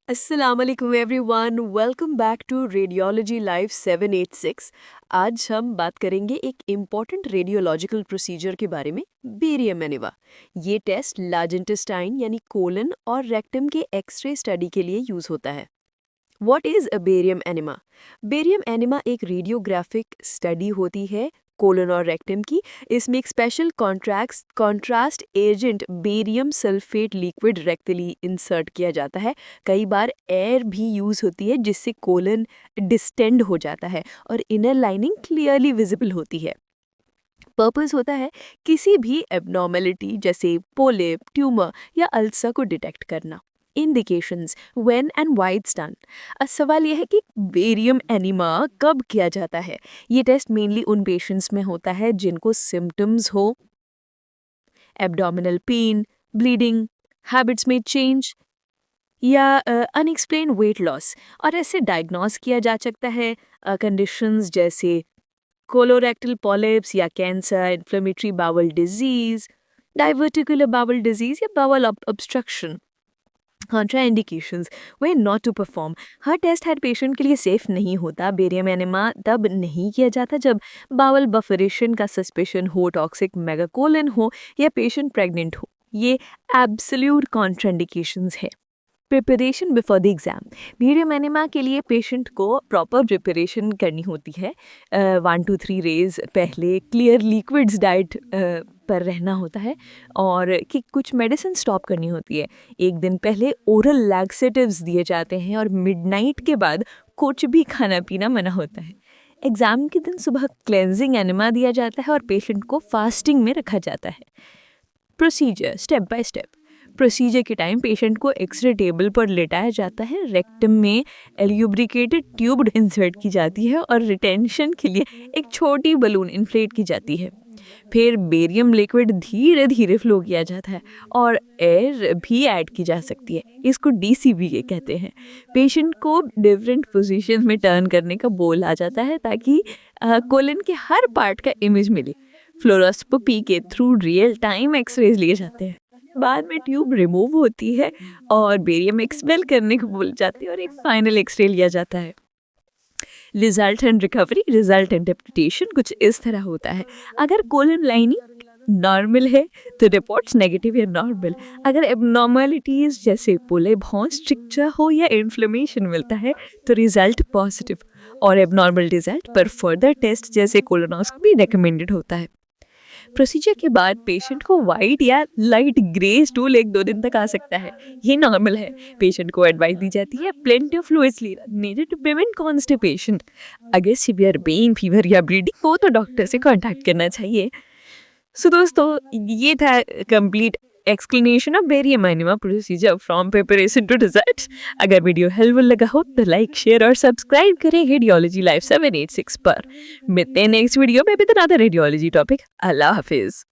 अस्सलाम वालेकुम everyone, welcome back to radiology live 786। आज हम बात करेंगे एक इम्पॉर्टेंट रेडियोलॉजिकल प्रोसीजर के बारे में, बेरियम एनिवा। ये टेस्ट लार्ज इंटेस्टाइन यानी कोलन और रेक्टम के एक्सरे स्टडी के लिए यूज़ होता है। What is a barium enema? Barium enema एक रेडियोग्राफिक स्टडी होती है कोलन और रेक्टम की। इसमें एक special contrast agent barium sulphate liquid rectally insert किया जाता है। कई बार एयर भी यूज़ होती है जिससे कोलन डिस्टेंड हो जाता है और इनर लाइनिंग क्लियरली विजिबल होती है। पर्पस होता है किसी भी एबनॉर्मेलिटी जैसे पोलिप, ट्यूमर या अल्सर को डिटेक्ट करना। Indications, when and why it's done. अब सवाल यह है कि बेरियम एनिमा कब किया जाता है। ये टेस्ट मेनली उन पेशेंट्स में होता है जिनको सिम्टम्स हो, एब्डोमिनल पेन, ब्लीडिंग, हैबिट्स में चेंज या अनएक्सप्लेन वेट लॉस, और ऐसे डायग्नोस किया जा सकता है कंडीशंस जैसे कोलोरेक्टल पॉलिप्स या cancer, inflammatory bowel disease, diverticular bowel disease या bowel obstruction. Contraindications, way not to perform. हर टेस्ट हर पेशेंट के लिए सेफ नहीं होता। बेरियम एनिमा तब नहीं किया जाता जब बाउल बफरेशन का सस्पेशन हो, टॉक्सिक मेगाकोलन हो या पेशेंट प्रेग्नेंट हो। ये एब्सोल्यूट कॉन्ट्राइंडिकेशंस है। Preparation before the exam. Barium enema के लिए पेशेंट को प्रॉपर प्रिपरेशन करनी होती है। 1 to 3 डेज पहले क्लियर लिक्विड्स डाइट पर रहना होता है और कि कुछ मेडिसिन स्टॉप करनी होती है। एक दिन पहले ओरल लैक्सेटिव्स दिए जाते हैं और मिडनाइट के बाद कुछ भी खाना पीना मना होता है। एग्ज़ाम के दिन सुबह क्लेंजिंग एनिमा दिया जाता है और पेशेंट को फास्टिंग में रखा जाता है। Procedure step by step. Procedure के टाइम पेशेंट को एक्सरे टेबल पर लेटाया जाता है। रेक्टम में ल्यूब्रिकेटेड ट्यूब इंसर्ट की जाती है और रिटेंशन के लिए एक छोटी बलून इन्फ्लेट की जाती है। फिर बेरियम लिक्विड धीरे धीरे फ्लो किया जाता है और एयर भी ऐड की जा सकती है। इसको डीसीबी कहते हैं। पेशेंट को डिफरेंट पोजीशन में टर्न करने का बोल आ जाता है ताकि कोलन के हर पार्ट का इमेज मिले। फ्लोरोस्कोपी के थ्रू रियल टाइम एक्सरेज लिए जाते हैं। बाद में ट्यूब रिमूव होती है और बेरियम एक्सपेल करने को बोल जाते हैं और एक फाइनल एक्सरे लिया जाता है। Result and recovery, result interpretation कुछ इस तरह होता है। अगर कोलन लाइनिंग नॉर्मल है तो रिपोर्ट्स नेगेटिव या नॉर्मल। अगर एबनॉर्मलिटीज जैसे पोलिप हो, स्ट्रिक्चर हो या इन्फ्लेमेशन मिलता है तो रिजल्ट पॉजिटिव, और एबनॉर्मल रिजल्ट पर फर्दर टेस्ट जैसे कोलोनोस्कोपी रिकमेंडेड होता है। प्रोसीजर के बाद पेशेंट को वाइट या लाइट ग्रे स्टूल 1-2 दिन तक आ सकता है। ये नॉर्मल है। पेशेंट को एडवाइस दी जाती है plenty of fluids needed to prevent constipation. अगर सीवियर पेन, फीवर या ब्लीडिंग हो तो डॉक्टर से कांटेक्ट करना चाहिए। सो दोस्तों, ये था complete explanation of barium enema procedure from preparation to result. अगर वीडियो हेल्पफुल लगा हो तो लाइक, शेयर और सब्सक्राइब करें रेडियोलॉजी लाइव 786 पर। मिलते हैं नेक्स्ट वीडियो में विद अनदर रेडियोलॉजी टॉपिक। अल्लाह हाफिज।